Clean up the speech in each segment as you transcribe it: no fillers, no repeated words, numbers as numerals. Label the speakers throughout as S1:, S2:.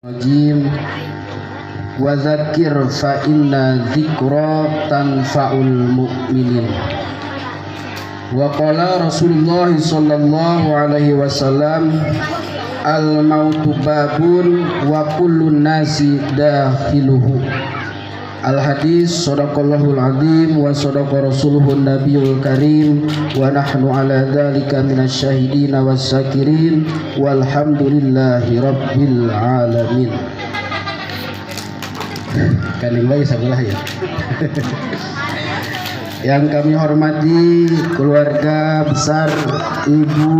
S1: Rajim wa dzakir fa inna dzikra tanfa'ul mu'minin. Wa qala Rasulullah sallallahu alaihi wasallam al mautu babun wa kullun nasi dakhiluhu. Al hadis sadaqallahul azim wa sadaqa rasuluhun nabiyul karim wa nahnu ala dzalika minasyahidin wassakirin walhamdulillahi rabbil alamin. Kaning bae sabelah ya. Yang kami hormati keluarga besar Ibu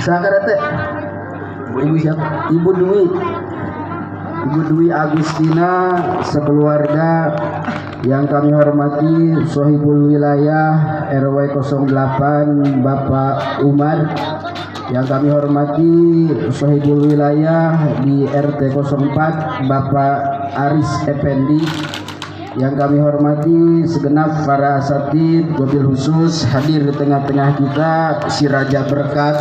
S1: Sakarate. Ibu siapa? Ibu Dwi Agustina sekeluarga, yang kami hormati Sohibul Wilayah RW 08 Bapak Umar, yang kami hormati Sohibul Wilayah di RT 04 Bapak Aris Effendi, yang kami hormati segenap para asatid, wabil khusus hadir di tengah-tengah kita si Raja Berkat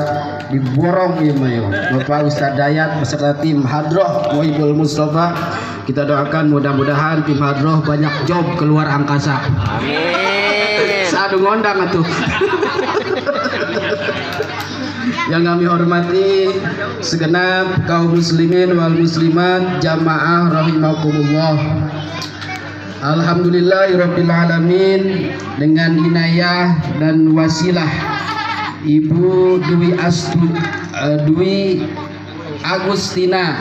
S1: diborong imayo Bapak Ustadz Dayat beserta tim Hadroh Muhibul Mustafa. Kita doakan mudah-mudahan tim Hadroh banyak job keluar angkasa. Amin. Saat ngondang atuh. Yang kami hormati segenap kaum muslimin wal muslimat jamaah rahimakumullah. Alhamdulillahirabbil alamin, dengan inayah dan wasilah Ibu Dwi Agustina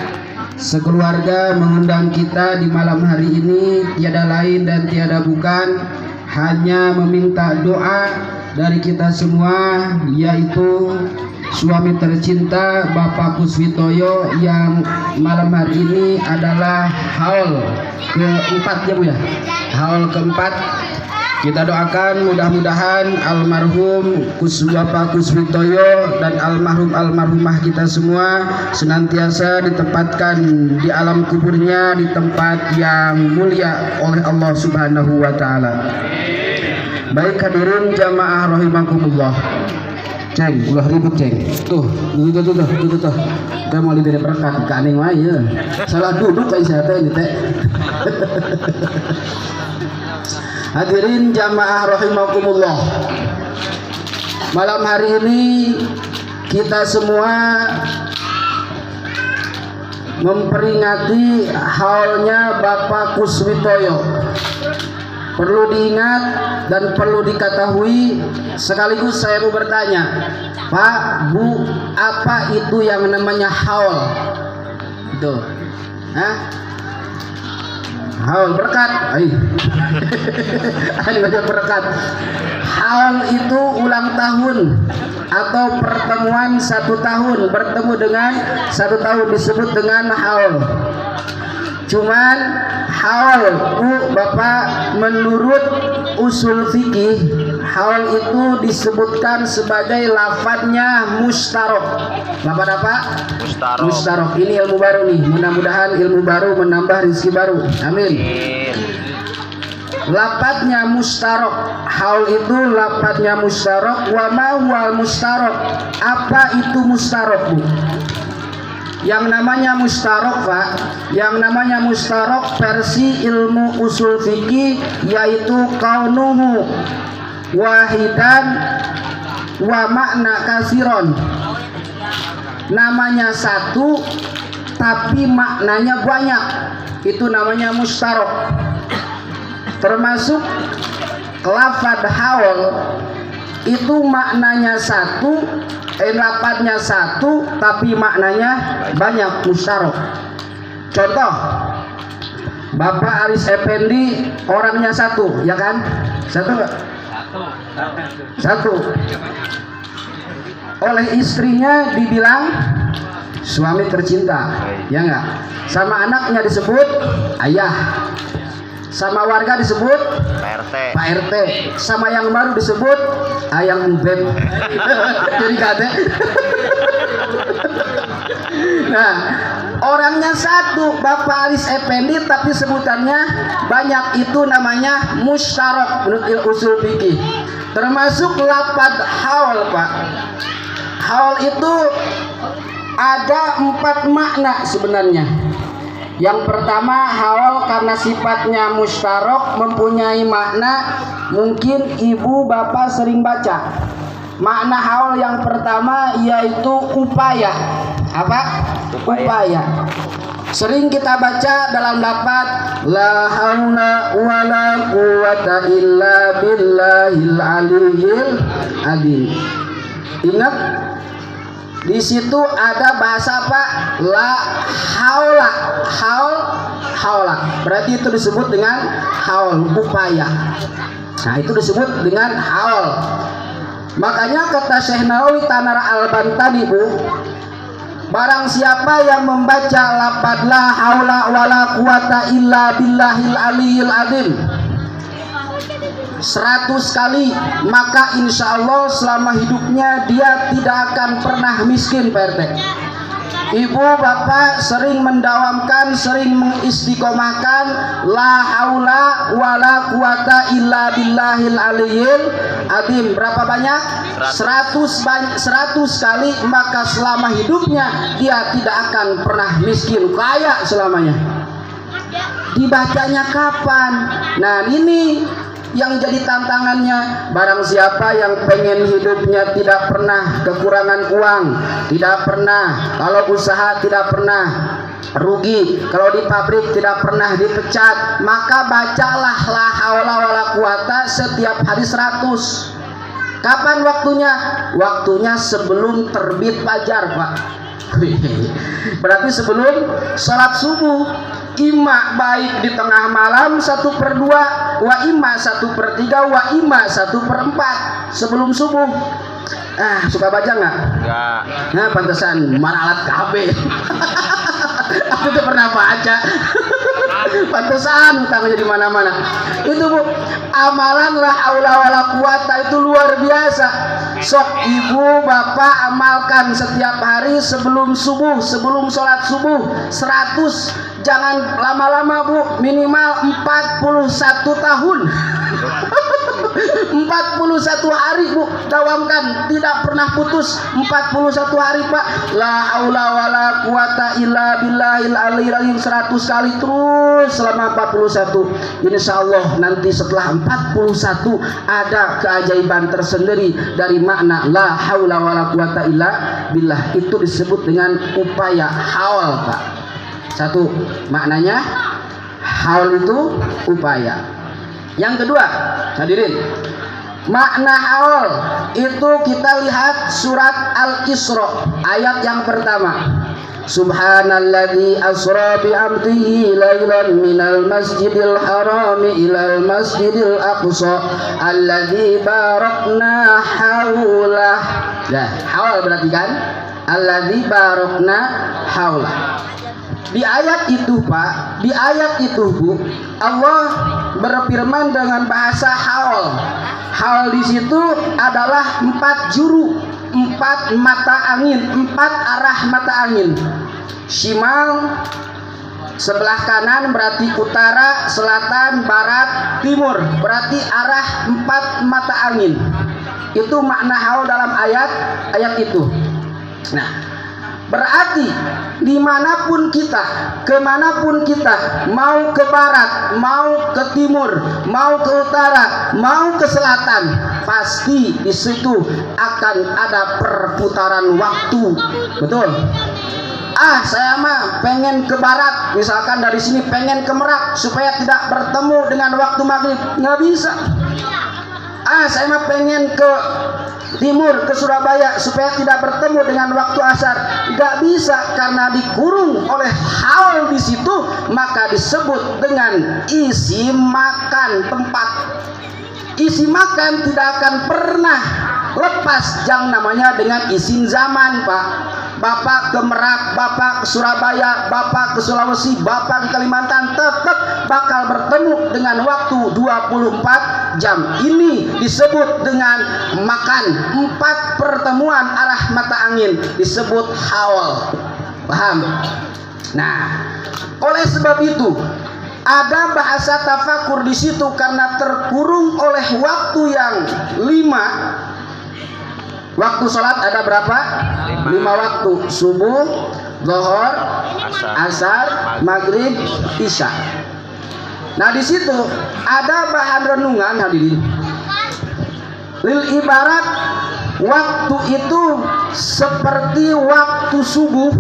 S1: sekeluarga mengundang kita di malam hari ini tiada lain dan tiada bukan hanya meminta doa dari kita semua, yaitu suami tercinta Bapak Kuswitoyo yang malam hari ini adalah haul keempat ya Bu ya, haul keempat. Kita doakan mudah-mudahan almarhum Bapak Kuswitoyo dan almarhumah kita semua senantiasa ditempatkan di alam kuburnya di tempat yang mulia oleh Allah Subhanahu wa taala. Baik hadirin jamaah rahimakumullah. Ceng, ulah ribut ceng. Tuh. Kita mau diberi berkat ke aneh wae ya. Salah duduk kayak saya teh ini teh. Hadirin jamaah rahimakumullah. Malam hari ini kita semua memperingati haulnya Bapak Kuswitoyo. Perlu diingat dan perlu diketahui, sekaligus saya mau bertanya, Pak, Bu, apa itu yang namanya haul? Itu, haul berkat, ada berkat. Haul itu ulang tahun atau pertemuan 1 tahun, bertemu dengan 1 tahun disebut dengan haul. Cuman haul Bapak, menurut usul fikih, haul itu disebutkan sebagai lafadznya mustarok. Lafadz apa? Mustarok. Ini ilmu baru nih. Mudah-mudahan ilmu baru menambah rezeki baru. Amin. Lafadznya mustarok. Haul itu lafadznya mustarok. Wa ma huwal mustarok. Apa itu mustarok, Bu? Yang namanya mustarok, Pak, yang namanya mustarok versi ilmu usul fikih yaitu kaunuhu wahidan wa makna kasiron. Namanya satu tapi maknanya banyak, itu namanya mustarok. Termasuk lafadz haul itu maknanya satu, lafadznya satu tapi maknanya banyak, mustarok. Contoh, Bapak Aris Effendi orangnya satu, ya kan? Satu enggak? Satu. Oleh istrinya dibilang suami tercinta, ya enggak? Sama anaknya disebut ayah. Sama warga disebut Pak RT. Sama yang baru disebut ayang beb. Jadi kate. Nah, orangnya satu, Bapak Aris Effendi, tapi sebutannya banyak, itu namanya mustarok menurut usul fikih. Termasuk lafadz haul, Pak. Haul itu ada 4 makna sebenarnya. Yang pertama, haul karena sifatnya mustarok, mempunyai makna, mungkin ibu bapak sering baca. Makna haul yang pertama yaitu upaya. Apa? Upaya. Sering kita baca dalam lafaz la haula wala quwata illa billahil aliyyil azim. Ingat, di situ ada bahasa apa? La haula. Haula. Berarti itu disebut dengan haul, upaya. Nah, itu disebut dengan haul. Makanya kata Syekh Nawawi Tanara Al-Bantani, Bu, barang siapa yang membaca lafaz la haula wala quwata illa billahil aliyyil azim 100 kali, maka insya Allah selama hidupnya dia tidak akan pernah miskin, Pak RT. Ibu bapak sering mendawamkan, sering mengistiqomahkan la haula wala quwata illa billahil aliyyil azim. Berapa banyak? 100 kali, maka selama hidupnya dia tidak akan pernah miskin, kaya selamanya. Dibacanya kapan? Nah, ini yang jadi tantangannya. Barang siapa yang pengen hidupnya tidak pernah kekurangan uang, tidak pernah kalau usaha tidak pernah rugi, kalau di pabrik tidak pernah dipecat, maka bacalah la haula wala quwata setiap hari 100. Kapan waktunya? Waktunya sebelum terbit fajar, Pak. Berarti sebelum sholat subuh. Ima baik di tengah malam 1/2, wa ima 1/3, wa ima 1/4 sebelum subuh. Suka baca nggak? Enggak. Nah, pantesan maralat KB. Aku tuh pernah baca. Pantesan utangnya di mana-mana. Itu, Bu, amalan la haula wala quwata itu luar biasa. Sok ibu bapak amalkan setiap hari sebelum subuh, sebelum sholat subuh 100. Jangan lama-lama, Bu, minimal 41 tahun. 41 hari, Bu, dawamkan, tidak pernah putus. 41 hari, Pak. La haula wala quwata illa billahil aliyyil azim 100 kali terus selama 41. Insyaallah nanti setelah 41 ada keajaiban tersendiri dari makna la haula wala quwata illa billah. Itu disebut dengan upaya haul, Pak. Satu, maknanya haul itu upaya. Yang kedua, hadirin, makna haul itu kita lihat surat Al-Isra ayat yang pertama. Subhanalladzi asra bi 'abdihi lailan minal masjidil harami ilal masjidil aqsa alladzi barakna haulah. Nah, haul berarti kan alladzi barakna haulah. Di ayat itu, Pak, di ayat itu, Bu, Allah berfirman dengan bahasa haul. Haul di situ adalah 4 juru, 4 mata angin, 4 arah mata angin. Shimal sebelah kanan berarti utara, selatan, barat, timur, berarti arah 4 mata angin. Itu makna haul dalam ayat itu. Nah, berarti dimanapun kita, kemanapun kita, mau ke barat, mau ke timur, mau ke utara, mau ke selatan, pasti di situ akan ada perputaran waktu. Betul? Saya mah pengen ke barat, misalkan dari sini pengen ke Merak supaya tidak bertemu dengan waktu maghrib, nggak bisa. Saya mah pengen ke timur, ke Surabaya supaya tidak bertemu dengan waktu asar, nggak bisa, karena dikurung oleh haul di situ, maka disebut dengan isi makan tempat. Isi makan tidak akan pernah lepas yang namanya dengan isin zaman, Pak. Bapak ke Merak, Bapak ke Surabaya, Bapak ke Sulawesi, Bapak ke Kalimantan, tetap bakal bertemu dengan waktu 24 jam. Ini disebut dengan makan. 4 pertemuan arah mata angin disebut haul. Paham? Nah, oleh sebab itu ada bahasa tafakur di situ karena terkurung oleh waktu yang 5. Waktu sholat ada berapa? 5 waktu: subuh, zuhur, asar, maghrib, isya. Nah di situ ada bahan renungan hadirin. Lil ibarat waktu itu seperti waktu subuh,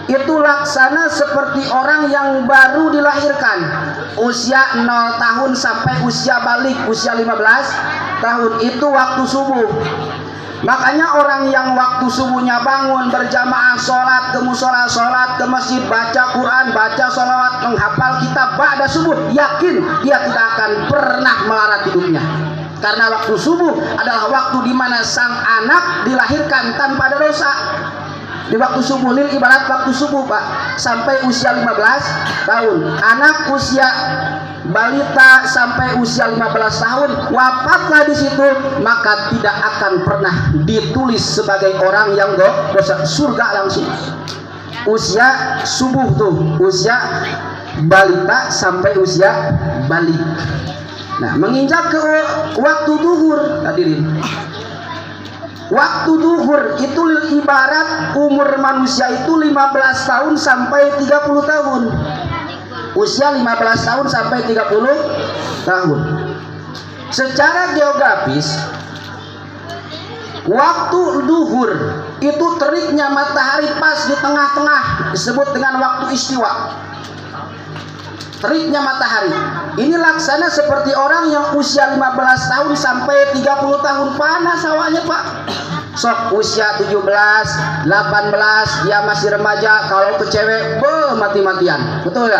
S1: itu laksana seperti orang yang baru dilahirkan, usia 0 tahun sampai usia balik, usia 15 tahun, itu waktu subuh. Makanya orang yang waktu subuhnya bangun berjamaah, sholat ke musola, sholat ke masjid, baca Quran, baca sholawat, menghafal kitab ba'da subuh, yakin dia tidak akan pernah melarat hidupnya. Karena waktu subuh adalah waktu di mana sang anak dilahirkan tanpa ada dosa. Di waktu subuh, lil ibarat waktu subuh Pak, sampai usia 15 tahun. Anak usia balita sampai usia 15 tahun wafatlah di situ, maka tidak akan pernah ditulis sebagai orang yang dosa, surga langsung. Usia subuh tuh, usia balita sampai usia balik. Nah, menginjak ke waktu duhur hadirin. Waktu duhur itu ibarat umur manusia itu 15 tahun sampai 30 tahun. Usia 15 tahun sampai 30 tahun. Secara geografis, waktu duhur itu teriknya matahari pas di tengah-tengah, disebut dengan waktu istiwa. Teriknya matahari ini laksana seperti orang yang usia 15 tahun sampai 30 tahun. Panas awalnya Pak. Sok usia 17, 18 dia masih remaja, kalau ke cewek mati-matian, betul ya?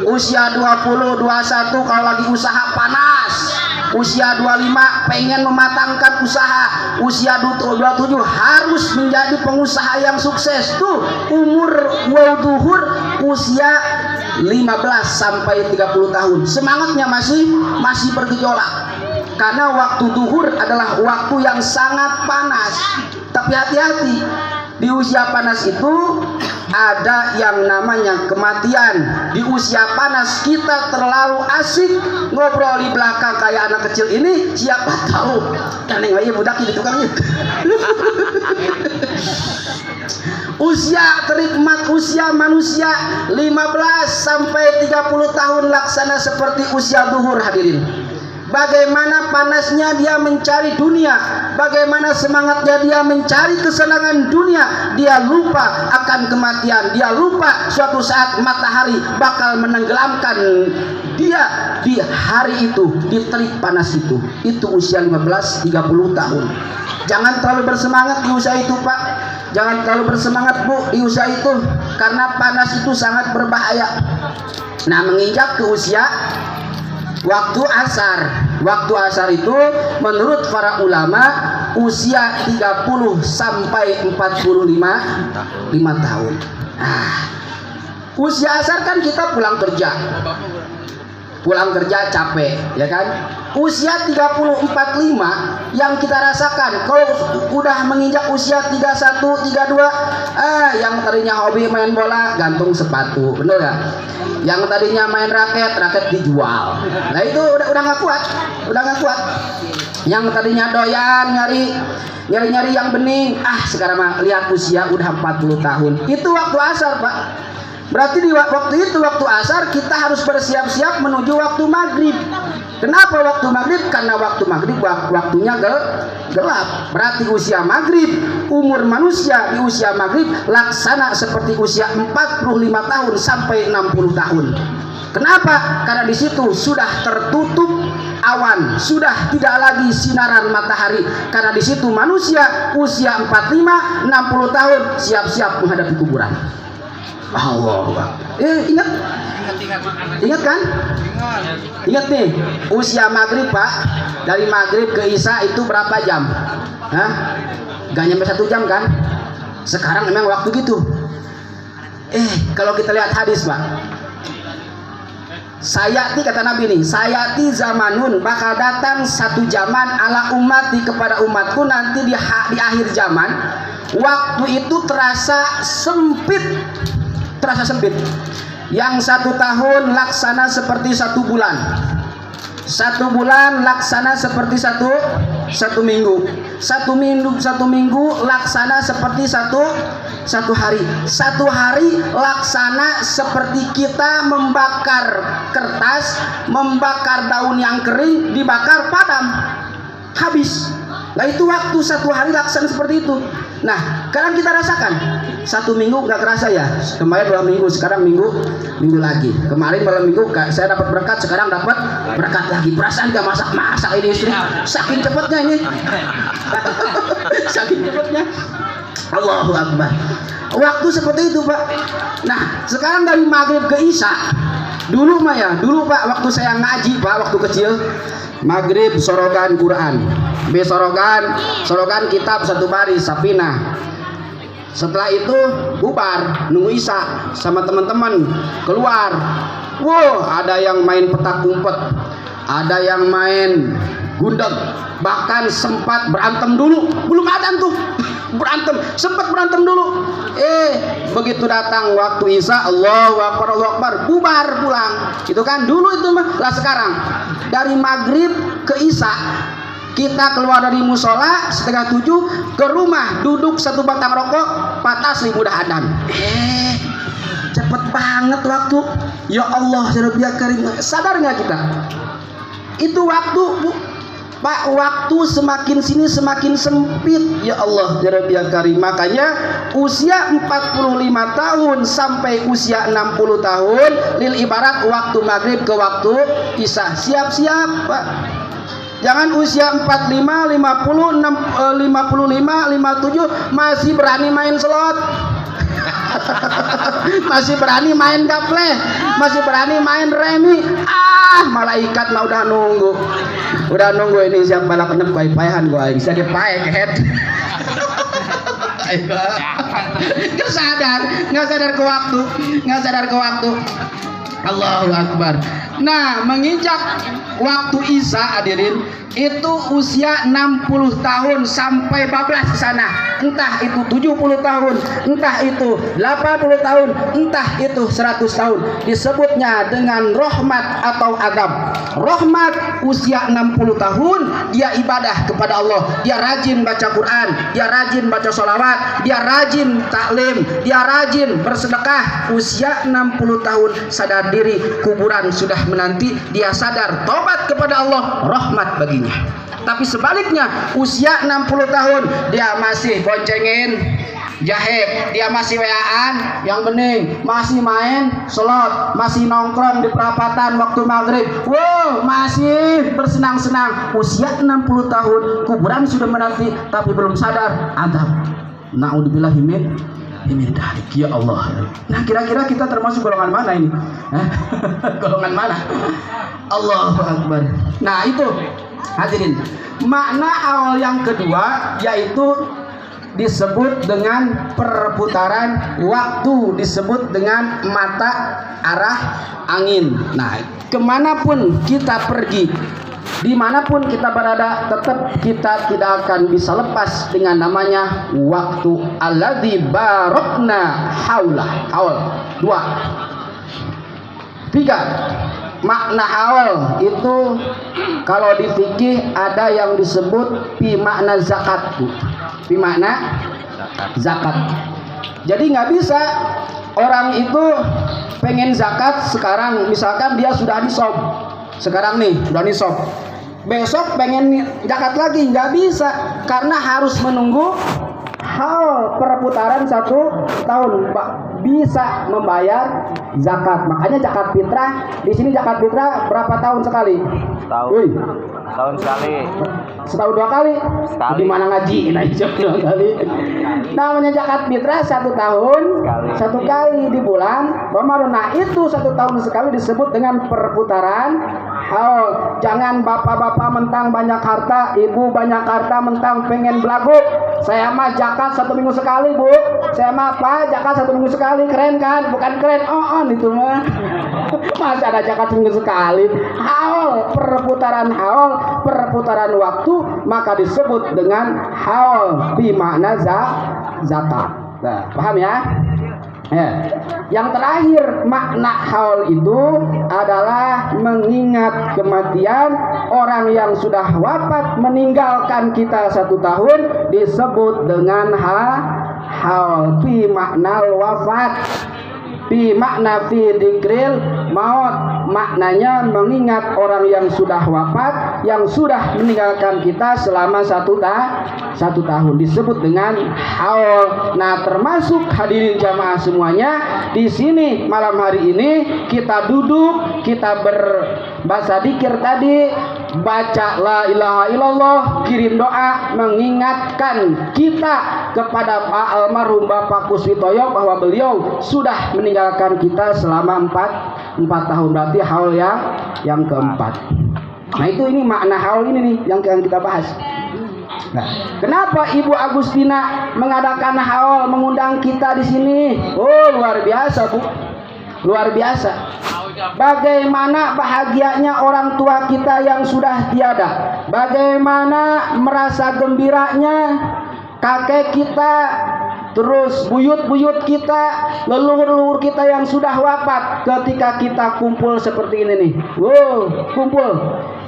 S1: Usia 20, 21 kalau lagi usaha panas. Usia 25 pengen mematangkan usaha. Usia 27 harus menjadi pengusaha yang sukses. Tuh umur duhur usia 15 sampai 30 tahun. Semangatnya masih bergejolak. Karena waktu duhur adalah waktu yang sangat panas. Tapi hati-hati, di usia panas itu ada yang namanya kematian. Di usia panas kita terlalu asik ngobrol di belakang kayak anak kecil ini, siapa tahu kan yang lain budak ini tukangnya. Usia terikmat usia manusia 15 sampai 30 tahun laksana seperti usia duhur hadirin. Bagaimana panasnya dia mencari dunia, bagaimana semangatnya dia mencari kesenangan dunia, dia lupa akan kematian, dia lupa suatu saat matahari bakal menenggelamkan dia di hari itu, di terik panas itu. Itu usia 15-30 tahun. Jangan terlalu bersemangat di usia itu Pak, jangan terlalu bersemangat Bu di usia itu, karena panas itu sangat berbahaya. Nah, menginjak ke usia waktu asar. Waktu asar itu menurut para ulama usia 30 sampai 45 tahun. Usia asar kan kita pulang kerja capek, ya kan? Usia 30-45 yang kita rasakan. Kalau udah menginjak usia 31, 32, yang tadinya hobi main bola gantung sepatu, bener gak? Yang tadinya main raket dijual. Nah itu udah nggak kuat, Yang tadinya doyan nyari yang bening, sekarang mah lihat usia udah 40 tahun. Itu waktu asar Pak. Berarti di waktu asar kita harus bersiap-siap menuju waktu maghrib. Kenapa waktu maghrib? Karena waktu maghrib waktunya gelap. Berarti usia maghrib, umur manusia di usia maghrib laksana seperti usia 45 tahun sampai 60 tahun. Kenapa? Karena di situ sudah tertutup awan, sudah tidak lagi sinaran matahari. Karena di situ manusia usia 45, 60 tahun siap-siap menghadapi kuburan. Allah. Ingat kan? Ingat nih, usia maghrib Pak, dari maghrib ke isya itu berapa jam? Gak nyampe 1 jam kan? Sekarang memang waktu gitu. Kalau kita lihat hadis Pak, sayati kata Nabi nih, sayati zamanun, bakal datang satu zaman ala umati kepada umatku nanti di akhir zaman, waktu itu terasa sempit. Yang 1 tahun laksana seperti 1 bulan, 1 bulan laksana seperti 1 1 minggu. 1 minggu laksana seperti satu hari. 1 hari laksana seperti kita membakar kertas, membakar daun yang kering, dibakar padam, habis. Nah itu waktu 1 hari laksana seperti itu. Nah sekarang kita rasakan 1 minggu nggak kerasa ya. Kemarin malam minggu, sekarang minggu lagi. Kemarin malam minggu saya dapat berkat, sekarang dapat berkat lagi. Perasaan nggak masak ini istri, saking cepatnya ini. Saking cepatnya. Allahu Akbar. Waktu seperti itu Pak. Nah sekarang dari maghrib ke isya. Dulu Pak waktu saya ngaji Pak, waktu kecil, maghrib sorogan Quran, sorogan kitab 1 baris Safinah. Setelah itu bubar, nunggu isya sama teman-teman keluar. Wow, ada yang main petak umpet, ada yang main gundeg, bahkan sempat berantem dulu. Belum adzan tuh sempat berantem dulu. Begitu datang waktu isya, Allahu Akbar, bubar pulang. Itu kan dulu itu mah. Lah sekarang dari maghrib ke isya, kita keluar dari musola 6:30 ke rumah, duduk 1 batang rokok, patah udah adzan. Cepet banget waktu. Ya Allah, ya Rabbi Karim. Sadar nggak kita? Itu waktu Pak, waktu semakin sini semakin sempit. Ya Allah, ya Rabbi Karim. Makanya usia 45 tahun sampai usia 60 tahun lil ibarat waktu maghrib ke waktu isya. Siap-siap Pak. Jangan usia 45, 50, 55, 57 masih berani main slot. Masih berani main gaple, masih berani main remi. Malaikat mah udah nunggu ini siapa balak kenep payahan gua bisa dipae ke head. Nggak sadar ke waktu. Allahu Akbar. Nah, menginjak waktu isya hadirin, itu usia 60 tahun sampai bablas ke sana. Entah itu 70 tahun, entah itu 80 tahun, entah itu 100 tahun. Disebutnya dengan rahmat atau adab. Rahmat usia 60 tahun, dia ibadah kepada Allah. Dia rajin baca Quran, dia rajin baca sholawat, dia rajin taklim, dia rajin bersedekah. Usia 60 tahun sadar diri, kuburan sudah menanti, dia sadar tobat kepada Allah, rahmat baginya. Tapi sebaliknya usia 60 tahun dia masih boncengin jahe, dia masih weaan yang bening, masih main slot, masih nongkrong di perapatan waktu maghrib, masih bersenang-senang. Usia 60 tahun, kuburan sudah menanti, tapi belum sadar adab. Naudzubillah min dzalik, ya Allah. Nah kira-kira kita termasuk golongan mana ini? Golongan mana? Allahu Akbar. Nah itu hadirin, makna awal yang kedua yaitu disebut dengan perputaran waktu, disebut dengan mata arah angin. Nah kemanapun kita pergi, dimanapun kita berada, tetap kita tidak akan bisa lepas dengan namanya waktu. Alladzi barakna haulah. Haul 2. 3. Makna haul itu kalau di fikih ada yang disebut pi makna zakat, pi makna zakat. Jadi nggak bisa orang itu pengen zakat sekarang, misalkan dia sudah nisab sekarang nih, sudah nisab, besok pengen zakat lagi, nggak bisa, karena harus menunggu haul perputaran 1 tahun bisa membayar zakat. Makanya zakat fitrah di sini, zakat fitrah berapa tahun sekali? Setahun sekali. Setahun 2 kali. Di mana ngaji? Nah, 2 kali. Namanya zakat fitrah 1 tahun sekali. 1 kali di bulan Ramadan. Nah, itu 1 tahun sekali disebut dengan perputaran haul. Jangan bapak-bapak mentang banyak harta, ibu banyak harta mentang pengen belagu. Saya mah zakat 1 minggu sekali, Bu. Saya mah apa? Zakat 1 minggu sekali. Keren kan? Bukan keren. Itu mah. Masih ada zakat seminggu sekali. Haul, perputaran haul, perputaran waktu, maka disebut dengan haul bi makna zakat. Nah, paham ya? Yang terakhir, makna haul itu adalah mengingat kematian. Orang yang sudah wafat meninggalkan kita 1 tahun disebut dengan haul. Fi makna wafat, fi makna fi dikril maut. Maknanya mengingat orang yang sudah wafat, yang sudah meninggalkan kita selama 1 tahun, disebut dengan haul. Nah, termasuk hadirin jamaah semuanya, di sini malam hari ini kita duduk, kita berbaca dzikir tadi, baca la ilaha illallah, kirim doa mengingatkan kita kepada Pak almarhum Bapak Kuswitoyo bahwa beliau sudah meninggalkan kita selama 4 tahun, berarti haul yang keempat. Nah, ini makna haul ini nih yang kita bahas. Nah, kenapa Ibu Agustina mengadakan haul, mengundang kita di sini? Oh, luar biasa, Bu. Luar biasa. Bagaimana bahagianya orang tua kita yang sudah tiada. Bagaimana merasa gembiranya kakek kita, terus buyut-buyut kita, leluhur-leluhur kita yang sudah wafat ketika kita kumpul seperti ini nih. Kumpul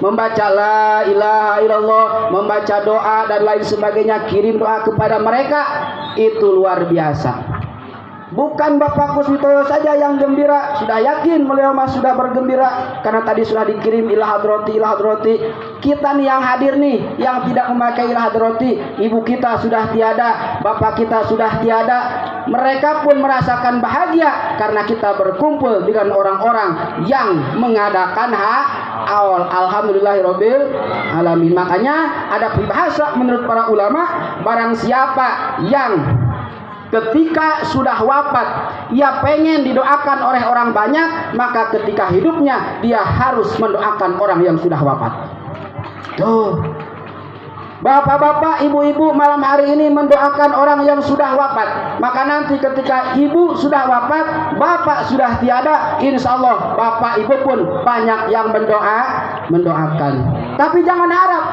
S1: membaca la ilaha illallah, membaca doa dan lain sebagainya, kirim doa kepada mereka. Itu luar biasa. Bukan Bapak Kuswitoyo saja yang gembira, sudah yakin beliau sudah bergembira karena tadi sudah dikirim ila hadrati. Kita nih yang hadir nih, yang tidak memakai ila hadrati, ibu kita sudah tiada, bapak kita sudah tiada. Mereka pun merasakan bahagia karena kita berkumpul dengan orang-orang yang mengadakan haul. Alhamdulillahirabbil alamin. Makanya ada peribahasa menurut para ulama, barang siapa yang ketika sudah wafat ia pengen didoakan oleh orang banyak, maka ketika hidupnya dia harus mendoakan orang yang sudah wafat. Tuh, bapak-bapak, ibu-ibu malam hari ini mendoakan orang yang sudah wafat. Maka nanti ketika ibu sudah wafat, bapak sudah tiada, insya Allah bapak ibu pun banyak yang mendoakan. Tapi jangan harap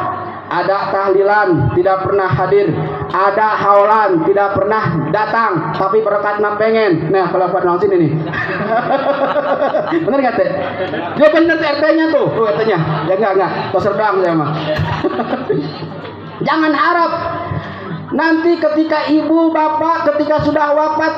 S1: ada tahlilan tidak pernah hadir, ada haulan tidak pernah datang, tapi berkat pengen. Nah, kalau buat nonton ini nih. Bener nggak teh? Dia bener RT-nya tuh, RT-nya. Ya enggak, toser doang saya mah. Jangan harap nanti ketika ibu bapak ketika sudah wafat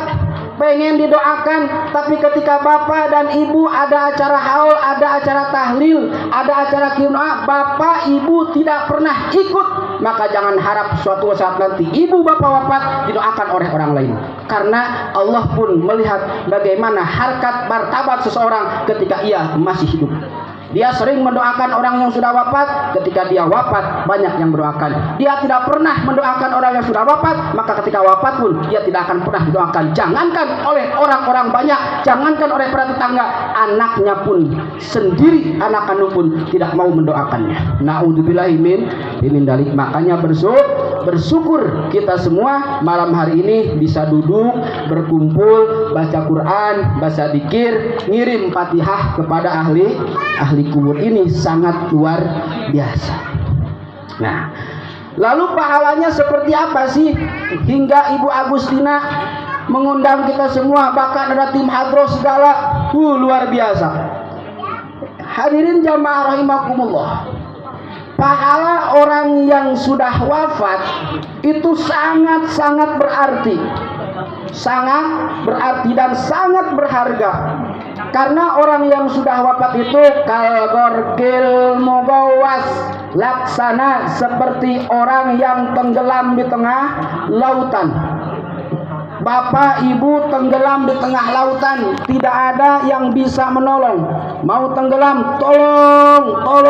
S1: pengen didoakan, tapi ketika bapak dan ibu ada acara haul, ada acara tahlil, ada acara kirim doa, bapak ibu tidak pernah ikut, maka jangan harap suatu saat nanti ibu bapak wafat didoakan oleh orang lain. Karena Allah pun melihat bagaimana harkat martabat seseorang ketika ia masih hidup. Dia sering mendoakan orang yang sudah wafat, ketika dia wafat banyak yang mendoakan. Dia tidak pernah mendoakan orang yang sudah wafat, maka ketika wafat pun dia tidak akan pernah didoakan. Jangankan oleh orang-orang banyak, jangankan oleh para tetangga, anaknya pun sendiri, anak kandung pun tidak mau mendoakannya. Na'udzubillahi min dalik. Makanya bersyukur kita semua malam hari ini bisa duduk, berkumpul, baca Quran, baca dzikir, ngirim Fatihah kepada ahli kubur. Ini sangat luar biasa. Nah, lalu pahalanya seperti apa sih hingga Ibu Agustina mengundang kita semua, bahkan ada tim hadroh segala? Luar biasa. Hadirin jamaah rahimakumullah, pahala orang yang sudah wafat itu sangat berarti, dan sangat berharga. Karena orang yang sudah wafat itu kalgorkil mugawas, laksana seperti orang yang tenggelam di tengah lautan. Bapak ibu tenggelam di tengah lautan, tidak ada yang bisa menolong. Mau tenggelam, tolong.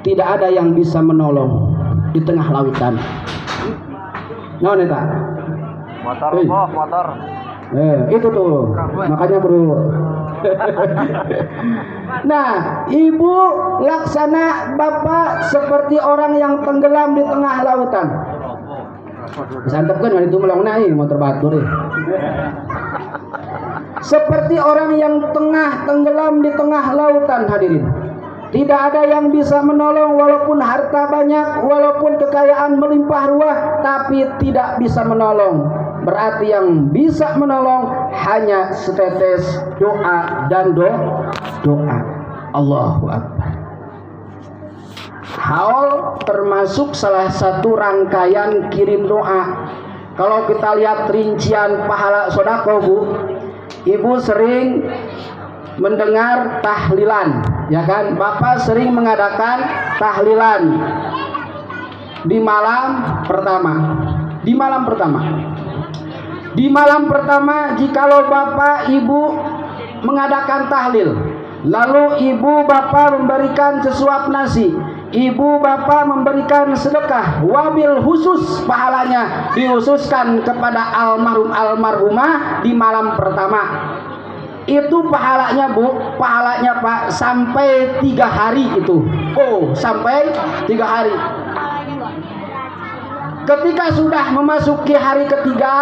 S1: Tidak ada yang bisa menolong di tengah lautan. Nah, neta. Motor. Itu tuh, makanya bro. Nah, ibu laksana bapak seperti orang yang tenggelam di tengah lautan. Santap kan itu melong naik motor batu deh. Seperti orang yang tenggelam di tengah lautan, hadirin. Tidak ada yang bisa menolong, walaupun harta banyak, walaupun kekayaan melimpah ruah, tapi tidak bisa menolong. berarti yang bisa menolong hanya setetes doa dan doa. Allahu Akbar. Haul termasuk salah satu rangkaian kirim doa. Kalau kita lihat rincian pahala sodako, Bu, Ibu sering mendengar tahlilan, ya kan? Bapak sering mengadakan tahlilan di malam pertama. Di malam pertama. Di malam pertama, jikalau Bapak Ibu mengadakan tahlil, lalu Ibu Bapak memberikan sesuap nasi, Ibu Bapak memberikan sedekah, wabil khusus pahalanya dihususkan kepada almarhumah di malam pertama. Itu pahalanya, Bu, pahalanya Pak sampai 3 hari itu. Oh, sampai 3 hari. Ketika sudah memasuki hari ketiga,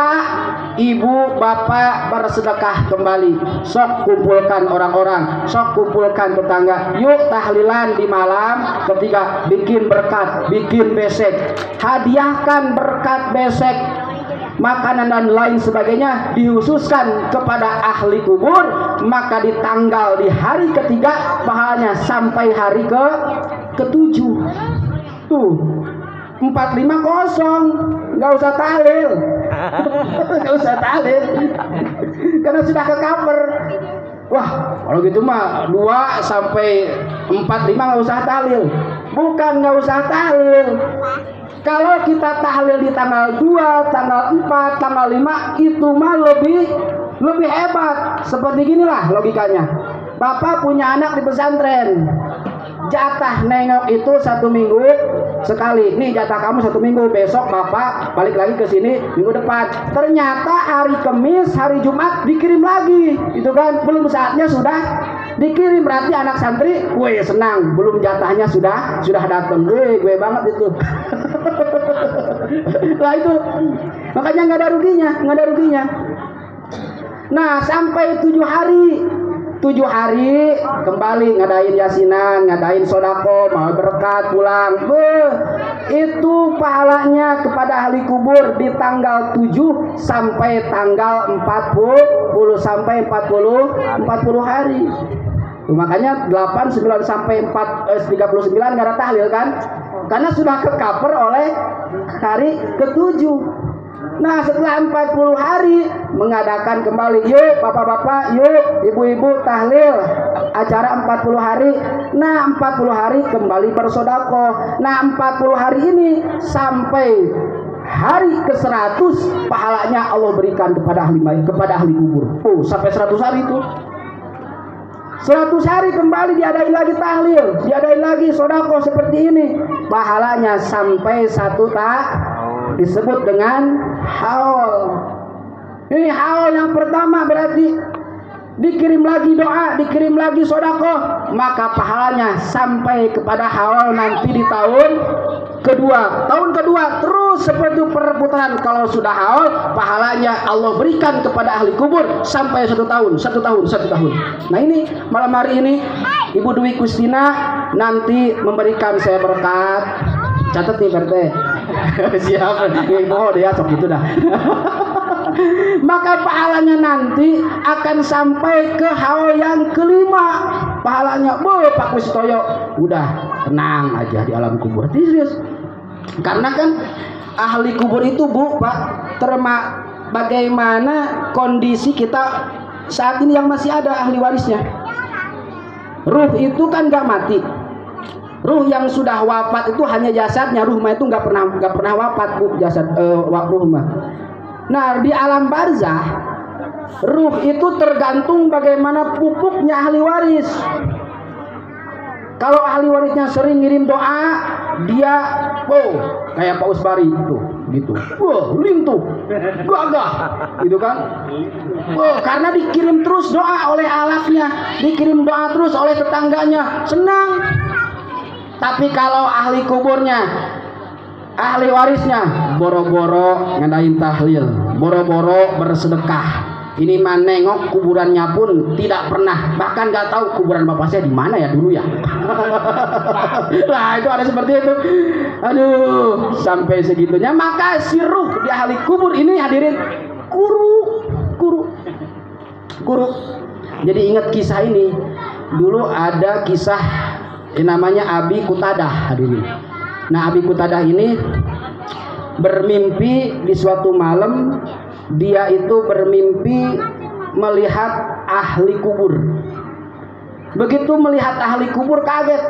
S1: Ibu Bapak bersedekah kembali. Sok kumpulkan orang-orang, sok kumpulkan tetangga. Yuk tahlilan di malam ketiga, bikin berkat, bikin besek. Hadiahkan berkat besek, makanan dan lain sebagainya dihususkan kepada ahli kubur. Maka di tanggal di hari ketiga pahalanya sampai hari ke-7. Tuh, 450, nggak usah tahlil. Nggak usah tahlil karena sudah ke cover. Wah, kalau gitu mah 2 sampai 45 nggak usah tahlil. Bukan nggak usah tahlil. Kalau kita tahlil di tanggal 2, tanggal 4, tanggal 5, itu mah lebih hebat. Seperti ginilah logikanya. Bapak punya anak di pesantren, jatah nengok itu 1 minggu sekali. Nih jatah kamu 1 minggu, besok Bapak balik lagi ke sini minggu depan. Ternyata hari Kamis, hari Jumat dikirim lagi, itu kan belum saatnya sudah dikirim. Berarti anak santri, gue senang, belum jatahnya sudah datang. Gue banget itu. Lah itu makanya nggak ada ruginya. Nah, sampai 7 hari kembali ngadain yasinan, ngadain sodako, mau berkat pulang. Itu pahalanya kepada ahli kubur di tanggal 7 sampai tanggal 40 sampai 40 hari. Makanya 8, 9 sampai 39 nggak ada tahlil kan? Karena sudah ke-cover oleh hari ke-7. Nah, setelah 40 hari mengadakan kembali, yuk bapak-bapak, yuk ibu-ibu tahlil, acara 40 hari. Nah, 40 hari kembali bersodako. Nah, 40 hari ini sampai hari ke-100 pahalanya Allah berikan kepada ahli kubur. Oh, sampai 100 hari itu. 100 hari kembali diadain lagi tahlil, diadain lagi sodako seperti ini. Pahalanya sampai 1 disebut dengan haul. Ini haul yang pertama, berarti dikirim lagi doa, dikirim lagi sodako, maka pahalanya sampai kepada haul nanti di tahun kedua. Tahun kedua terus seperti perputaran. Kalau sudah haul, pahalanya Allah berikan kepada ahli kubur sampai 1 tahun. Nah, ini malam hari ini Ibu Dwi Kustina nanti memberikan saya berkat. Catat nih Berte. Siap. Oh dia sok gitu dah. Maka pahalanya nanti akan sampai ke haul yang kelima. Pahalanya, Pak Kusitoyo, udah tenang aja di alam kubur. Serius. Karena kan ahli kubur itu, Bu, Pak, bagaimana kondisi kita saat ini yang masih ada ahli warisnya. Ruh itu kan gak mati. Ruh yang sudah wafat itu hanya jasadnya, ruh mah itu nggak pernah wafat, Bu, jasad ruh mah. Nah, di alam barzah ruh itu tergantung bagaimana pupuknya ahli waris. Kalau ahli warisnya sering ngirim doa, dia kayak Pak Usbari itu gitu. Lintuh, gagah gitu kan. Karena dikirim terus doa oleh alatnya, dikirim doa terus oleh tetangganya, senang. Tapi kalau ahli kuburnya, ahli warisnya boro-boro ngadain tahlil, boro-boro bersedekah. Ini mah nengok kuburannya pun tidak pernah, bahkan nggak tahu kuburan bapak saya di mana ya dulu ya. Nah, itu ada seperti itu. Aduh, sampai segitunya. Maka si ruh di ahli kubur ini hadirin guru. Jadi ingat kisah ini. Dulu ada kisah namanya Abi Qutadah, hadirin. Nah, Abi Qutadah ini bermimpi di suatu malam. Dia itu bermimpi melihat ahli kubur. Begitu melihat ahli kubur kaget.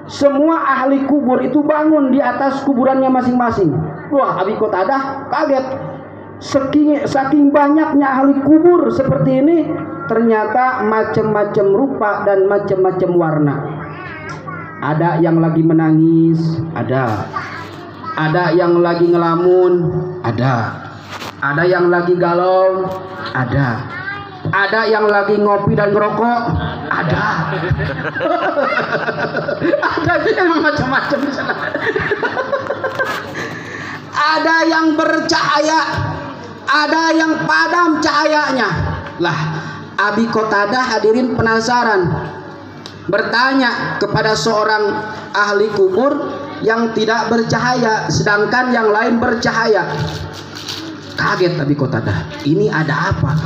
S1: Semua ahli kubur itu bangun di atas kuburannya masing-masing. Wah, Abi Qutadah kaget. Saking banyaknya ahli kubur seperti ini, ternyata macam-macam rupa dan macam-macam warna. Ada yang lagi menangis, ada yang lagi ngelamun, ada yang lagi galau, ada yang lagi ngopi dan ngerokok, ada yang macam-macam di sana. Ada yang bercahaya, ada yang padam cahayanya. Lah, Abi Qutadah hadirin penasaran, bertanya kepada seorang ahli kubur yang tidak bercahaya, sedangkan yang lain bercahaya. Kaget Abi Qutadah, ini ada apa?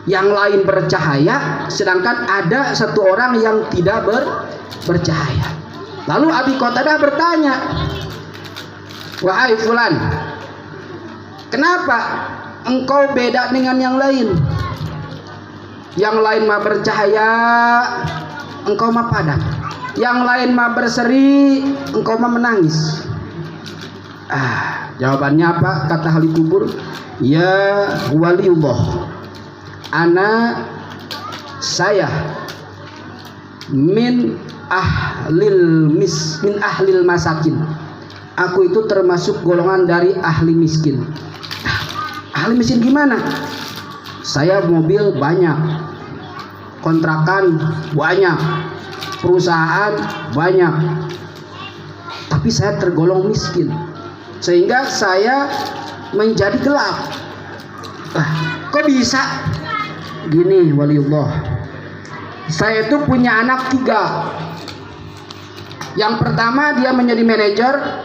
S1: Yang lain bercahaya, sedangkan ada satu orang yang tidak bercahaya. Lalu Abi Qutadah bertanya, wahai fulan, kenapa engkau beda dengan yang lain? Yang lain mah bercahaya, engkau mah padam. Yang lain mah berseri, engkau mah menangis. Jawabannya apa? Kata ahli kubur, ya waliullah, saya min ahlil masakin. Aku itu termasuk golongan dari ahli miskin. Ahli miskin gimana? Saya mobil banyak, kontrakan banyak, perusahaan banyak, tapi saya tergolong miskin, sehingga saya menjadi gelap. Kok bisa? Gini waliullah, saya itu punya anak 3. Yang pertama dia menjadi manajer,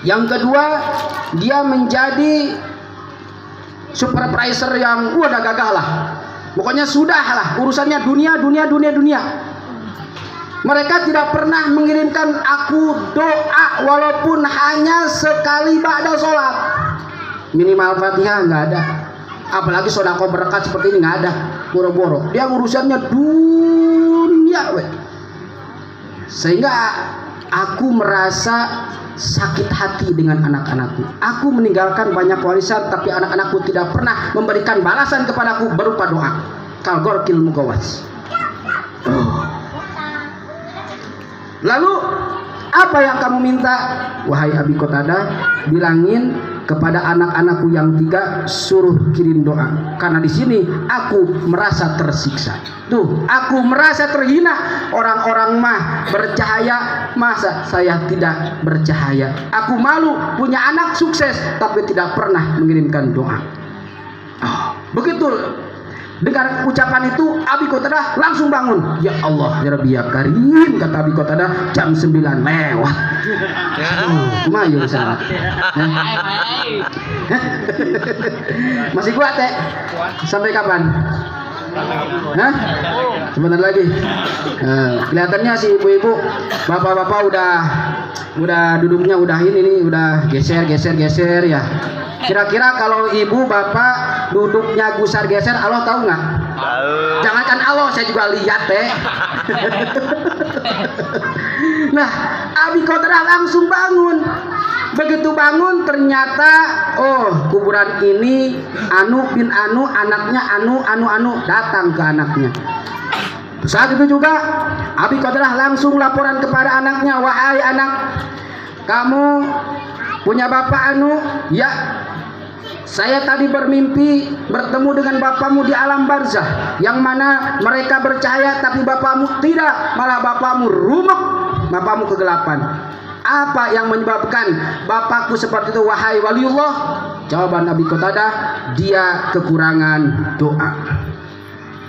S1: yang kedua dia menjadi supervisor yang udah gagal lah. Pokoknya sudah lah urusannya dunia. Mereka tidak pernah mengirimkan aku doa walaupun hanya sekali ba'da sholat. Minimal Fatihah nggak ada. Apalagi sodako berkat seperti ini nggak ada. Boro-boro. Dia urusannya dunia. Sehingga aku merasa sakit hati dengan anak-anakku. Aku meninggalkan banyak warisan, tapi anak-anakku tidak pernah memberikan balasan kepadaku berupa doa. Kalgorkil mugawas. Lalu apa yang kamu minta? Wahai Abi Qutadah, bilangin kepada anak-anakku yang 3 suruh kirim doa, karena di sini aku merasa tersiksa. Tuh, aku merasa terhina. Orang-orang mah bercahaya, masa saya tidak bercahaya? Aku malu punya anak sukses tapi tidak pernah mengirimkan doa. Begitu dengar ucapan itu, Abi Qutadah langsung bangun. Ya Allah, ya Rabbi ya Karim, kata Abi Qutadah, jam 9 lewat. Kumayo sana. Masih kuat teh? Sampai kapan? Sebentar lagi. Kelihatannya si ibu-ibu, bapak-bapak udah duduknya udah ini nih, udah geser ya. Kira-kira kalau ibu bapak duduknya gusar geser, Allah tahu nggak? Tahu. Jangankan Allah, saya juga lihat teh. Nah, Abi Qutadah langsung bangun. Begitu bangun ternyata kuburan ini Anu bin Anu, anaknya Anu datang ke anaknya. Saat itu juga Abi Qutadah langsung laporan kepada anaknya, wahai anak, kamu punya bapak Anu? Ya. Saya tadi bermimpi bertemu dengan bapakmu di alam barzah, yang mana mereka bercahaya tapi bapakmu tidak, malah bapakmu rumek, bapakmu kegelapan. Apa yang menyebabkan bapakku seperti itu wahai waliullah? Jawaban Abi Qutadah, dia kekurangan doa.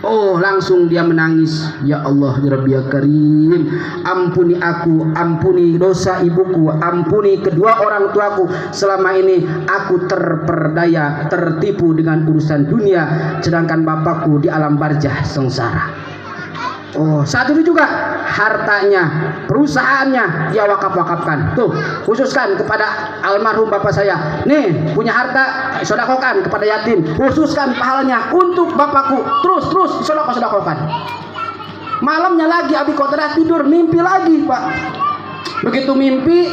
S1: Oh, langsung dia menangis. Ya Allah, ya Rabbi ya Karim, ampuni aku, ampuni dosa ibuku, ampuni kedua orang tuaku. Selama ini aku terperdaya, tertipu dengan urusan dunia, sedangkan bapakku di alam barzah sengsara. Oh, saat itu juga hartanya, perusahaannya dia wakaf-wakafkan. Tuh, khususkan kepada almarhum bapak saya. Nih, punya harta, sodakokan kepada yatim. Khususkan pahalanya untuk bapakku. Terus sodakokan. Malamnya lagi Abi Qatadah tidur, mimpi lagi, Pak. Begitu mimpi,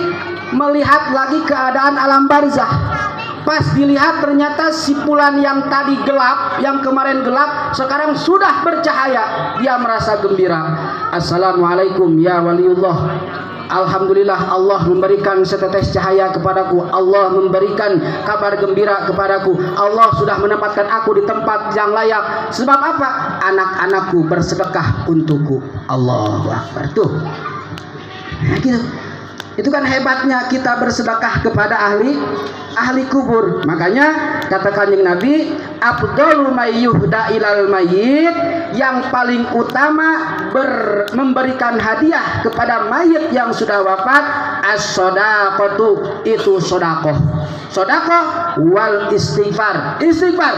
S1: melihat lagi keadaan alam barzah. Pas dilihat ternyata si fulan yang tadi gelap, yang kemarin gelap, sekarang sudah bercahaya. Dia merasa gembira. Assalamualaikum ya waliullah. Alhamdulillah Allah memberikan setetes cahaya kepadaku. Allah memberikan kabar gembira kepadaku. Allah sudah menempatkan aku di tempat yang layak. Sebab apa? Anak-anakku bersedekah untukku. Allahu Akbar. Tuh. Nah, gitu. Itu kan hebatnya kita bersedekah kepada ahli kubur. Makanya kata Kanjeng Nabi, afdalu mayyuhda ilal mayyit, yang paling utama memberikan hadiah kepada mayit yang sudah wafat, as-shadaqatu, itu sedekah. Sedekah wal istighfar. Istighfar,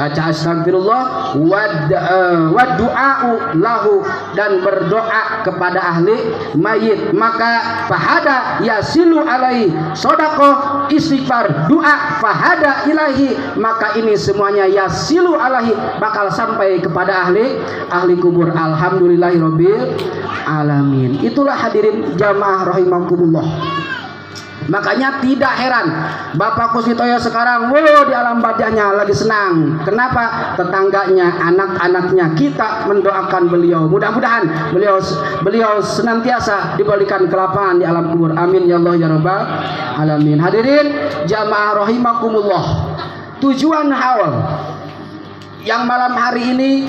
S1: baca astagfirullah, wa du'a'u lahu, dan berdoa kepada ahli mayit. Maka fahada yasilu alaihi, sedekah, istighfar, doa, fahada ilahi, maka ini semuanya yasilu alaihi, bakal sampai kepada ahli kubur. Alhamdulillahirabbil alamin. Itulah hadirin jamaah rahimakumullah. Makanya tidak heran Bapak Kusitoyo sekarang di alam barzahnya lagi senang. Kenapa? Tetangganya, anak-anaknya, kita mendoakan beliau. Mudah-mudahan beliau senantiasa diberikan kelapangan di alam kubur. Amin ya Allah ya Rabbal alamin. Hadirin jamaah rahimakumullah. Tujuan awal yang malam hari ini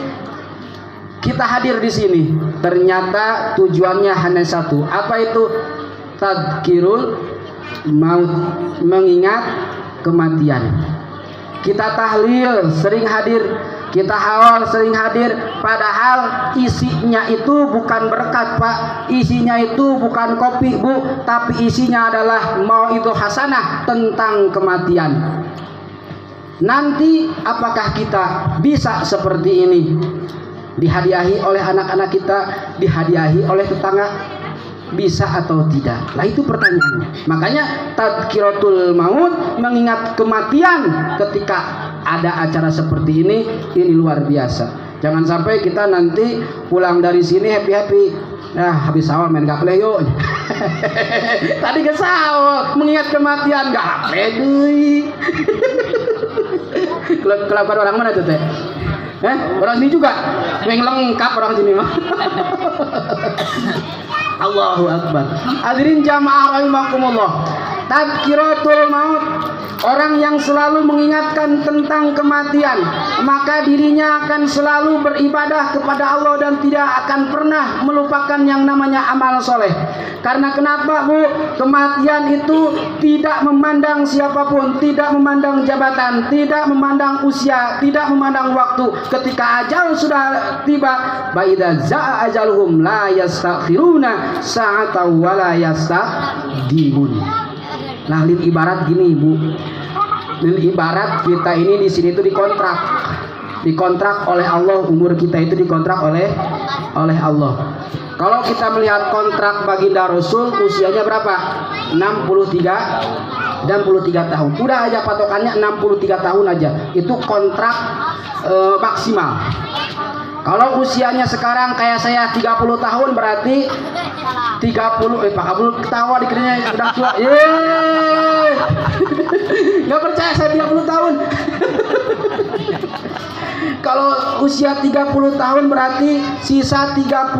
S1: kita hadir di sini, ternyata tujuannya hanya satu. Apa itu? Tadkirul maut, mengingat kematian. Kita tahlil sering hadir, kita hawal sering hadir, padahal isinya itu bukan berkat, Pak. Isinya itu bukan kopi, Bu, tapi isinya adalah mau'idhah hasanah tentang kematian. Nanti apakah kita bisa seperti ini? Dihadiahi oleh anak-anak kita, dihadiahi oleh tetangga, bisa atau tidak? Nah, itu pertanyaannya. Makanya tadkiratul maut, mengingat kematian ketika ada acara seperti ini luar biasa. Jangan sampai kita nanti pulang dari sini happy-happy. Nah, habis sahur main gaple yuk. Tadi ke sahur, mengingat kematian gaple deui. Kelakuan orang mana tuh, Teh? Orang sini juga. Yang lengkap orang sini mah. Allahu Akbar. Hadirin jamaah rahimakumullah. Tadkiratul maut, orang yang selalu mengingatkan tentang kematian, maka dirinya akan selalu beribadah kepada Allah dan tidak akan pernah melupakan yang namanya amal soleh. Karena kenapa, Bu? Kematian itu tidak memandang siapapun, tidak memandang jabatan, tidak memandang usia, tidak memandang waktu. Ketika ajal sudah tiba, baida za'a ajaluhum la yastaghfiruna sa'ata wa la yastaqdimun. Nah, lin ibarat gini, Bu. Lin ibarat kita ini di sini itu dikontrak oleh Allah, umur kita itu dikontrak oleh Allah. Kalau kita melihat kontrak baginda Rasul, usianya berapa? 63 tahun. Udah aja patokannya 63 tahun aja. Itu kontrak maksimal. Kalau usianya sekarang kayak saya 30 tahun, berarti 30 Pak Kabul ketawa dikiranya sudah tua. Nggak percaya saya 30 tahun. Kalau usia 30 tahun berarti sisa 32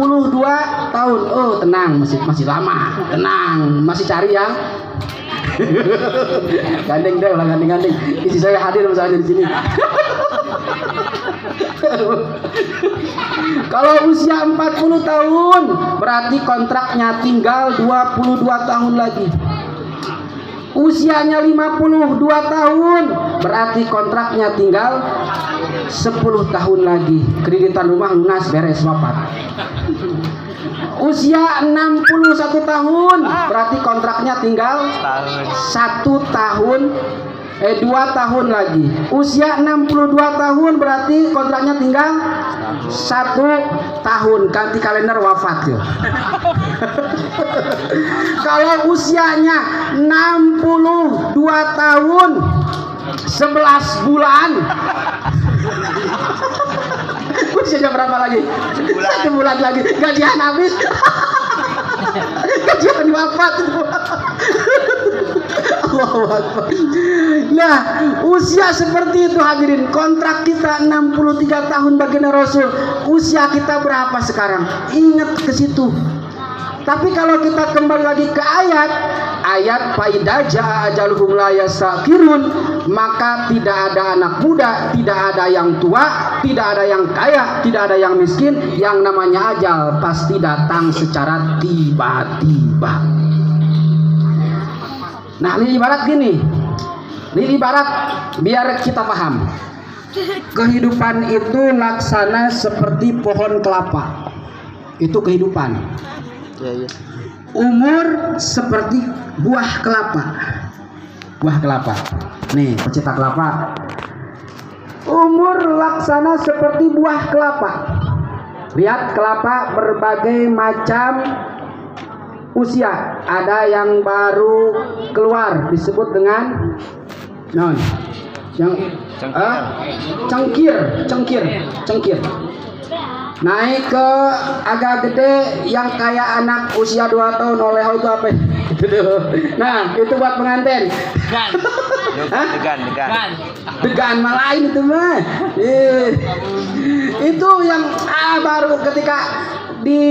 S1: tahun. Oh, tenang, masih lama. Tenang, masih cari yang gandeng deh, ulah gandeng. Isi saya hadir misalnya di sini. Kalau usia 40 tahun berarti kontraknya tinggal 22 tahun lagi. usianya 52 tahun, berarti kontraknya tinggal 10 tahun lagi. Kreditan rumah lunas, beres, wafat. Usia 61 tahun, berarti kontraknya tinggal 1 tahun 2 tahun lagi. Usia 62 tahun, berarti kontraknya tinggal 1 tahun. Ganti kalender, wafat ya. Kalau usianya 62 tahun 11 bulan, usianya berapa lagi? 1 bulan lagi, gajian habis. Gajian wafat. Nah, usia seperti itu hadirin. Kontrak kita 63 tahun baginda Rasul. Usia kita berapa sekarang? Ingat ke situ. Tapi kalau kita kembali lagi ke ayat faida jaa ajaluhum la yastakhirun, maka tidak ada anak muda, tidak ada yang tua, tidak ada yang kaya, tidak ada yang miskin. Yang namanya ajal pasti datang secara tiba-tiba. Nah, ini ibarat gini. Ini ibarat biar kita paham. Kehidupan itu laksana seperti pohon kelapa. Itu kehidupan. Umur seperti buah kelapa. Buah kelapa. Nih, pecinta kelapa. Umur laksana seperti buah kelapa. Lihat kelapa berbagai macam usia. Ada yang baru keluar disebut dengan cengkir. Naik ke agak gede yang kayak anak usia 2 tahun oleh itu apa? Nah, itu buat pengantin. Degan malain itu mah. Itu yang baru ketika di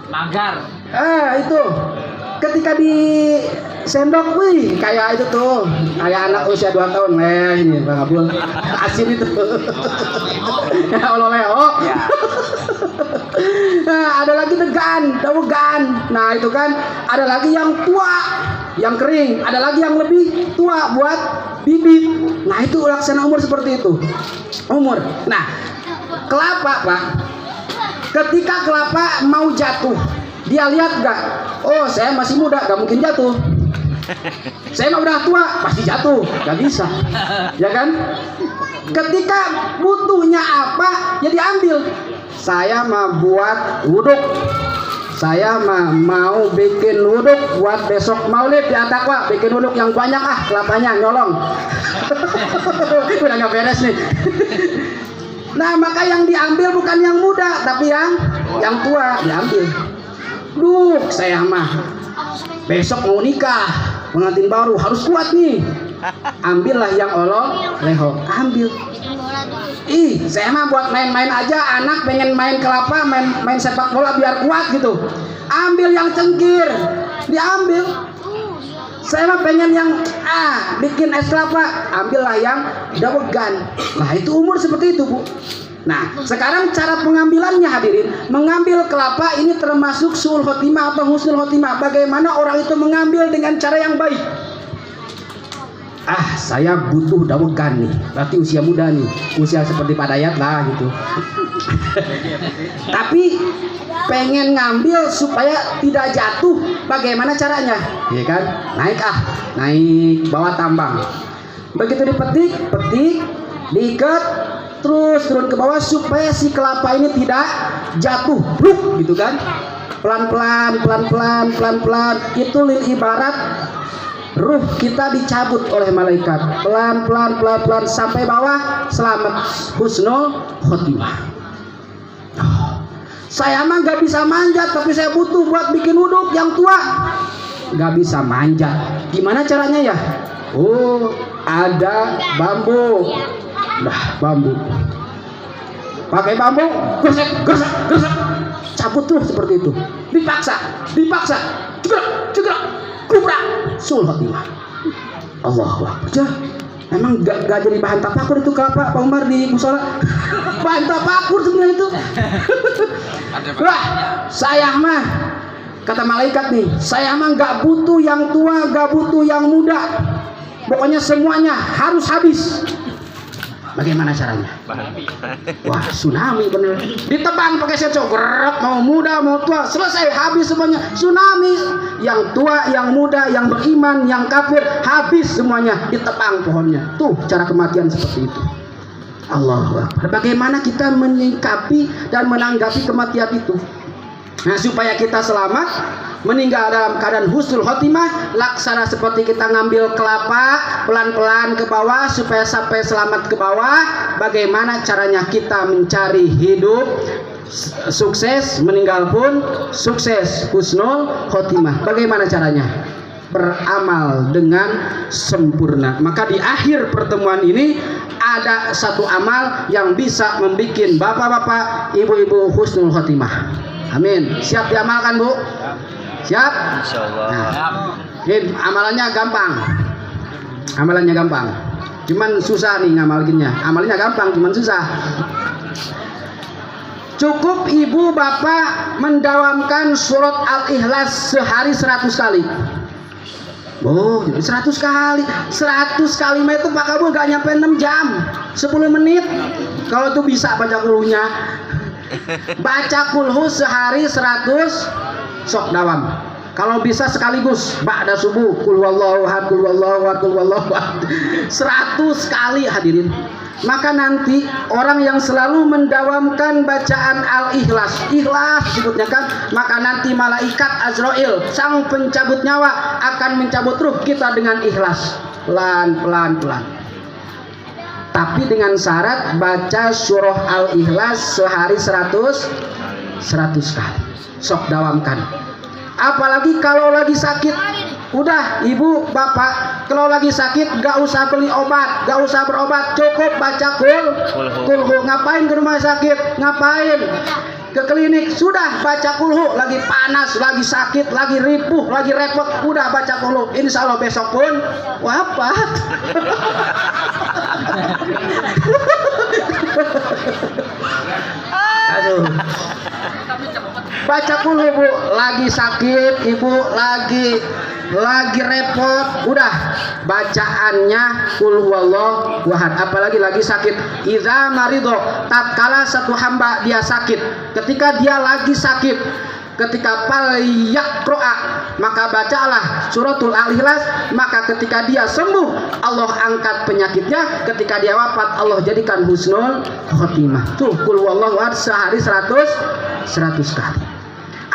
S1: magar. Itu ketika di sendok, wih, kayak itu tuh, kayak anak usia 2 tahun. Ini Bang Abdul asin itu. Oleh-oleh. Nah, ada lagi degan, dawegan. Nah, itu kan ada lagi yang tua, yang kering, ada lagi yang lebih tua buat bibit. Nah, itu laksana umur seperti itu. Umur. Nah, kelapa, Pak. Ketika kelapa mau jatuh, dia lihat gak? Oh, saya masih muda, gak mungkin jatuh. Saya mah udah tua, pasti jatuh, gak bisa. Ya kan? Ketika butuhnya apa, ya diambil. Saya mah buat wuduk. Saya mah mau bikin wuduk buat besok maulid di Atakwa. Bikin wuduk yang banyak, kelapanya nyolong. Udah gak beres nih. Nah, maka yang diambil bukan yang muda, tapi yang tua diambil. Duh, saya mah besok mau nikah, pengantin baru harus kuat nih. Ambillah yang leho, ambil. Saya mah buat main-main aja, anak pengen main kelapa, main sepak bola biar kuat gitu. Ambil yang cengkir, diambil. Saya mah pengen yang bikin es kelapa, ambillah yang dawegan. Nah, itu umur seperti itu, Bu. Nah, sekarang cara pengambilannya hadirin, mengambil kelapa ini termasuk suul khotimah atau husnul khotimah. Bagaimana orang itu mengambil dengan cara yang baik? Saya butuh dawegan nih, berarti usia muda nih, usia seperti Pak Dayat lah gitu. Tapi pengen ngambil supaya tidak jatuh, bagaimana caranya? Ya kan? Naik bawa tambang. Begitu dipetik, diikat, terus turun ke bawah supaya si kelapa ini tidak jatuh, bluk gitu kan? Pelan-pelan. Itu ibarat ruh kita dicabut oleh malaikat. Pelan-pelan sampai bawah, selamat, husnul khotimah. Saya mah gak bisa manjat, tapi saya butuh buat bikin wuduk yang tua. Gak bisa manjat. Gimana caranya ya? Ada bambu. Bambu. Pakai bambu, gresek. Cabut tuh seperti itu. Dipaksa. Cekrek. Kubrak. Suul khotimah. Allahu Akbar. Emang gak jadi bahan tafakur itu kelapa Pak Umar di musola? Bahan tafakur sebenarnya itu. Wah, saya mah Kata malaikat nih, saya mah nggak butuh yang tua, nggak butuh yang muda, pokoknya semuanya harus habis. Bagaimana caranya? Wah, tsunami bener. Ditebang pakai seco, gerak, mau muda mau tua, selesai habis semuanya. Tsunami, yang tua, yang muda, yang beriman, yang kafir, habis semuanya, ditebang pohonnya. Tuh cara kematian seperti itu. Allahu Akbar. Bagaimana kita menyikapi dan menanggapi kematian itu? Nah, supaya kita selamat, meninggal dalam keadaan husnul khotimah, laksana seperti kita ngambil kelapa pelan-pelan ke bawah supaya sampai selamat ke bawah. Bagaimana caranya kita mencari hidup sukses, meninggal pun sukses, husnul khotimah? Bagaimana caranya? Beramal dengan sempurna. Maka di akhir pertemuan ini ada satu amal yang bisa membuat bapak-bapak, ibu-ibu husnul khotimah. Amin. Siap diamalkan, Bu? Siap? Insyaallah. Nah, ini amalannya gampang. Amalannya gampang. Cuman susah nih ngamalinnya. Amalannya gampang, cuman susah. Cukup ibu bapak mendawamkan surat Al-Ikhlas sehari 100 kali. Oh, 100 kali. 100 kalimat itu Pak Kabul gak nyampe 6 jam, 10 menit. Kalau itu bisa baca kulhunya. Baca kulhu sehari 100, sok dawam. Kalau bisa sekaligus ba'da subuh, kul wallahu ahad, kul wallahu ahad, kul wallahu ahad. 100 kali hadirin. Maka nanti orang yang selalu mendawamkan bacaan Al-Ikhlas, ikhlas disebutnya kan, maka nanti malaikat Azrail, sang pencabut nyawa, akan mencabut ruh kita dengan ikhlas, pelan-pelan. Tapi dengan syarat baca surah Al-Ikhlas sehari 100 kali. Sok dawamkan. Apalagi kalau lagi sakit. Udah ibu bapak, kalau lagi sakit gak usah beli obat, gak usah berobat, cukup baca kulhu. Ngapain ke rumah sakit? Ngapain ke klinik? Sudah baca kulhu. Lagi panas, lagi sakit, lagi ripuh, lagi repot, udah baca kulhu. Insya Allah besok pun wafat. Aduh. Baca kulhu, Bu. Lagi sakit ibu, lagi repot, udah bacaannya kul huwallahu ahad. Apalagi lagi sakit, idza marido, tatkala satu hamba dia sakit, ketika dia lagi sakit, ketika yaqra'a, maka bacalah suratul Al-Ikhlas, maka ketika dia sembuh Allah angkat penyakitnya, ketika dia wafat Allah jadikan husnul khotimah. Tuh kul huwallahu ahad sehari 100 kali.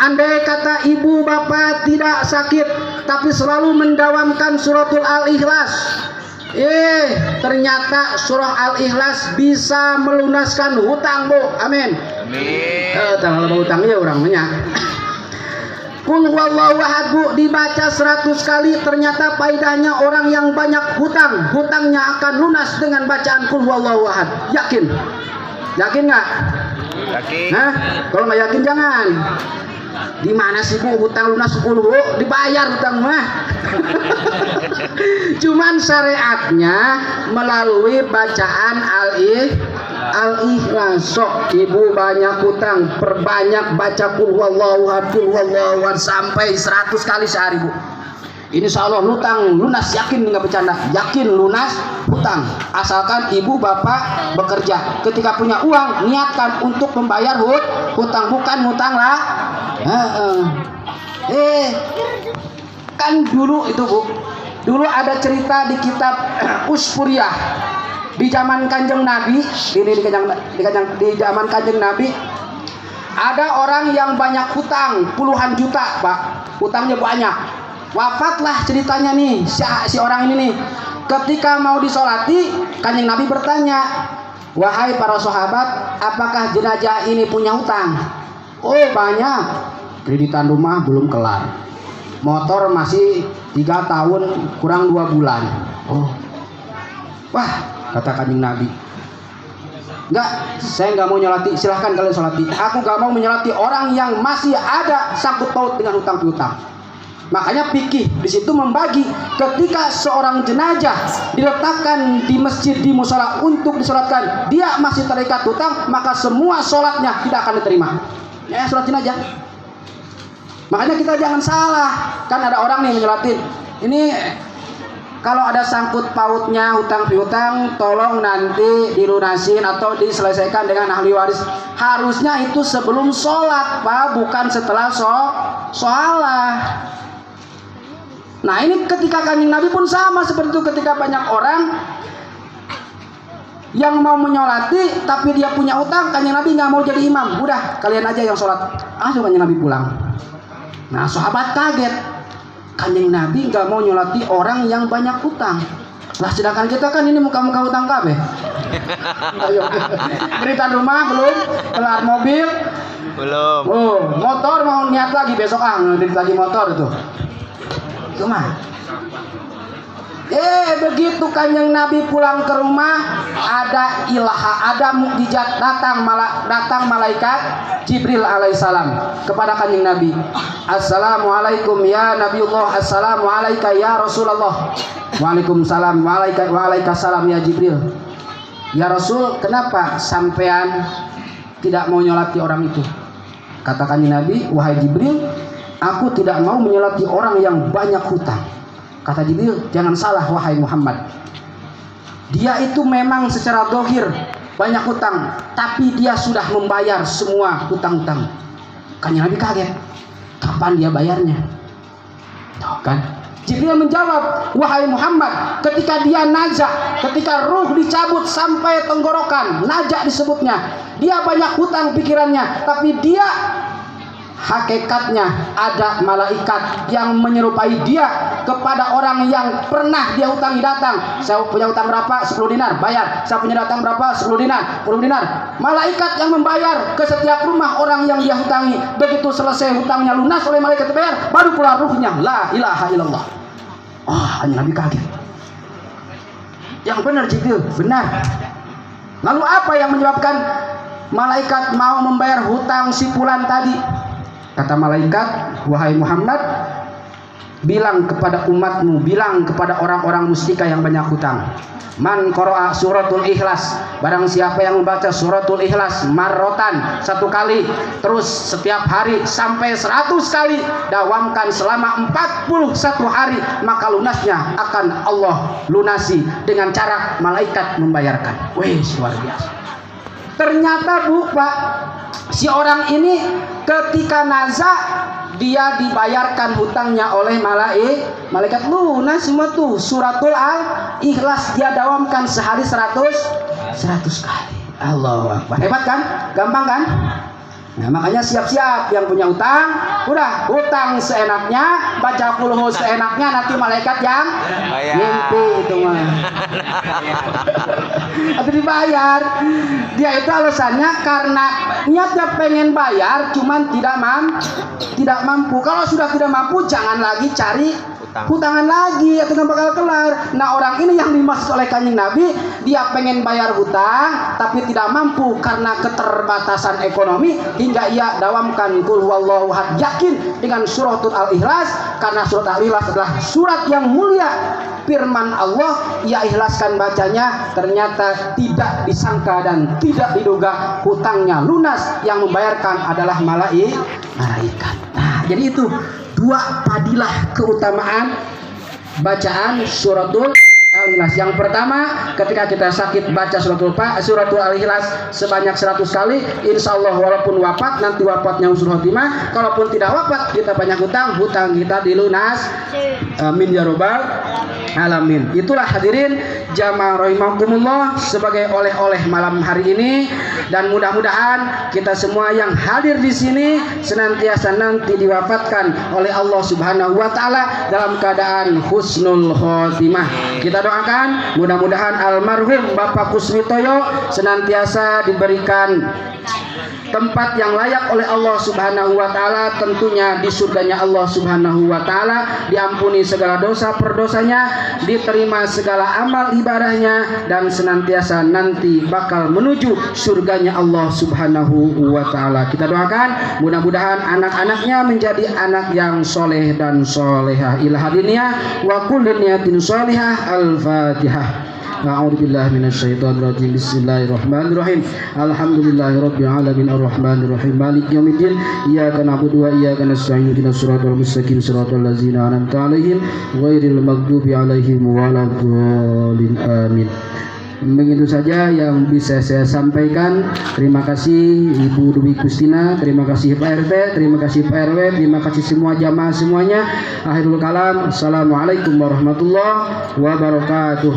S1: Andai kata ibu bapak tidak sakit tapi selalu mendawamkan suratul Al-Ikhlas, ternyata surah Al-Ikhlas bisa melunaskan hutang, Bu. Amin. Kalau hutangnya orang banyak. Kul huwallahu ahad, Bu, dibaca 100 kali, ternyata faedahnya orang yang banyak hutang, hutangnya akan lunas dengan bacaan kul huwallahu ahad. Yakin? Yakin nggak? Yakin. Nah, kalau nggak yakin jangan. Di mana sih, Bu, hutang lunas 10, Bu? Dibayar hutang mah. Cuman syariatnya melalui bacaan Al-Ikhlas. Sok ibu banyak hutang, perbanyak baca kul huwallahu ahad sampai 100 kali sehari, Bu. Insya Allah hutang lunas, yakin, nggak bercanda, yakin lunas hutang. Asalkan ibu bapak bekerja, ketika punya uang niatkan untuk membayar hutang, bukan hutang lah. Kan dulu itu, Bu, dulu ada cerita di kitab Uspuriyah di zaman Kanjeng Nabi. Di zaman Kanjeng Nabi ada orang yang banyak hutang puluhan juta, Pak, hutangnya banyak. Wafatlah ceritanya nih si orang ini nih. Ketika mau disolati, Kanjeng Nabi bertanya, wahai para sahabat, apakah jenazah ini punya hutang? Oh, banyak. Kreditan rumah belum kelar, motor masih 3 tahun kurang 2 bulan. Oh, wah, kata Kanjeng Nabi, enggak, saya nggak mau nyolati, silahkan kalian solati. Aku nggak mau menyolati orang yang masih ada sangkut paut dengan hutang piutang. Makanya fikih di situ membagi, ketika seorang jenazah diletakkan di masjid, di musola untuk disolatkan, dia masih terikat hutang, maka semua sholatnya tidak akan diterima. Ya, sholat jenazah. Makanya kita jangan salah. Kan ada orang nih menyolatin. Ini kalau ada sangkut pautnya hutang piutang, tolong nanti dilunasin atau diselesaikan dengan ahli waris. Harusnya itu sebelum sholat, Pak, bukan setelah sholat. Nah ini ketika Kanjeng Nabi pun sama seperti itu. Ketika banyak orang yang mau menyolati tapi dia punya utang, Kanjeng Nabi nggak mau jadi imam. Udah, kalian aja yang sholat. Kanjeng Nabi pulang. Nah sahabat kaget, Kanjeng Nabi nggak mau nyolati orang yang banyak utang. Lah sedangkan kita kan ini muka-muka utang kabeh. Berikan rumah belum, kelar mobil
S2: belum.
S1: Oh, motor mau niat lagi besok ngedit lagi motor itu. Cuma begitu Kanjeng Nabi pulang ke rumah, ada ilha, ada mukjizat, datang malaikat Jibril alaihissalam kepada Kanjeng Nabi. Assalamualaikum ya Nabiullah, assalamualaikum ya Rasulullah. Waalaikumsalam, waalaikumsalam ya Jibril. Ya Rasul, kenapa sampean tidak mau nyolati orang itu? Kata Kanjeng Nabi, wahai Jibril, aku tidak mau menyolati orang yang banyak hutang. Kata Jibril, jangan salah wahai Muhammad. Dia itu memang secara dohir banyak hutang, tapi dia sudah membayar semua hutang-hutang. Kanjeng Nabi kaget, kapan dia bayarnya? Tahu kan? Jibril menjawab, wahai Muhammad, ketika dia najak, ketika ruh dicabut sampai tenggorokan, najak disebutnya, dia banyak hutang pikirannya, tapi dia hakikatnya ada malaikat yang menyerupai dia kepada orang yang pernah dia hutangi datang. Saya punya hutang berapa? 10 dinar, bayar. Saya punya hutang berapa? 10 dinar, 10 dinar. Malaikat yang membayar ke setiap rumah orang yang dia hutangi. Begitu selesai hutangnya lunas oleh malaikat bayar, baru keluar ruhnya. La ilaha illallah. Hanya Nabi kaget. Yang benar Jibril, benar. Lalu apa yang menyebabkan malaikat mau membayar hutang si fulan tadi? Kata malaikat, wahai Muhammad, bilang kepada umatmu, bilang kepada orang-orang musyrikah yang banyak hutang, man qara'a suratul ikhlas, barang siapa yang membaca suratul ikhlas marrotan 1 kali, terus setiap hari sampai 100 kali, dawamkan selama 41 hari, maka lunasnya akan Allah lunasi dengan cara malaikat membayarkan. Wih, luar biasa. Ternyata Pak, si orang ini ketika nazar dia dibayarkan hutangnya oleh malaikat lunas semua tuh. Suratul Al-Ikhlas dia dawamkan sehari 100 kali. Allahu Akbar. Hebat kan? Gampang kan? Nah, makanya siap-siap yang punya utang, udah hutang seenaknya, baca kulhu seenaknya, nanti malaikat yang mimpi itu mah. Atau dibayar. Dia itu alasannya karena niatnya pengen bayar, cuman tidak mampu. Kalau sudah tidak mampu, jangan lagi cari hutangan lagi, atau nggak bakal kelar. Nah orang ini yang dimaksud oleh Kanjeng Nabi, dia pengen bayar hutang tapi tidak mampu karena keterbatasan ekonomi, hingga ia dawamkan qul huwallahu ahad, yakin dengan suratul Al-Ikhlas, karena surat Al-Ikhlas adalah surat yang mulia, firman Allah, ia ikhlaskan bacanya, ternyata tidak disangka dan tidak diduga hutangnya lunas, yang membayarkan adalah malaikat. Nah jadi itu dua padilah keutamaan bacaan suratul Al-Ikhlas. Yang pertama, ketika kita sakit baca suratul Al-Ikhlas sebanyak 100 kali, insya Allah walaupun wafat, nanti wafatnya husnul khotimah. Kalaupun tidak wafat, kita banyak hutang kita dilunas. Amin ya robbal alamin. Itulah hadirin jamaah rahimakumullah sebagai oleh-oleh malam hari ini, dan mudah-mudahan kita semua yang hadir di sini senantiasa nanti diwafatkan oleh Allah Subhanahu wa taala dalam keadaan husnul khotimah. Kita doakan mudah-mudahan almarhum Bapak Kusmitoyo senantiasa diberikan tempat yang layak oleh Allah Subhanahu wa taala, tentunya di surganya Allah Subhanahu wa taala, diampuni segala dosa perdosanya, diterima segala amal ibadahnya, dan senantiasa nanti bakal menuju surganya Allah Subhanahu wa taala. Kita doakan mudah-mudahan anak-anaknya menjadi anak yang soleh dan solehah. Ila hadiniyah wa kullu niyatin solehah. Al-Fatihah. A'udzubillahi minasyaitonirrajim. Bismillahirrahmanirrahim. Alhamdulillahirabbil alamin arrahmanirrahim maliki yaumiddin. Iyyaka na'budu wa iyyaka nasta'in. Ihdinas siratal mustaqim siratal ladzina an'amta 'alaihim ghairil maghdubi 'alaihim waladdallin. Amin. Begitu saja yang bisa saya sampaikan. Terima kasih Ibu Dwi Kustina, terima kasih Pak RT, terima kasih Pak RW, terima kasih semua jamaah semuanya. Akhirul kalam, assalamualaikum warahmatullahi wabarakatuh.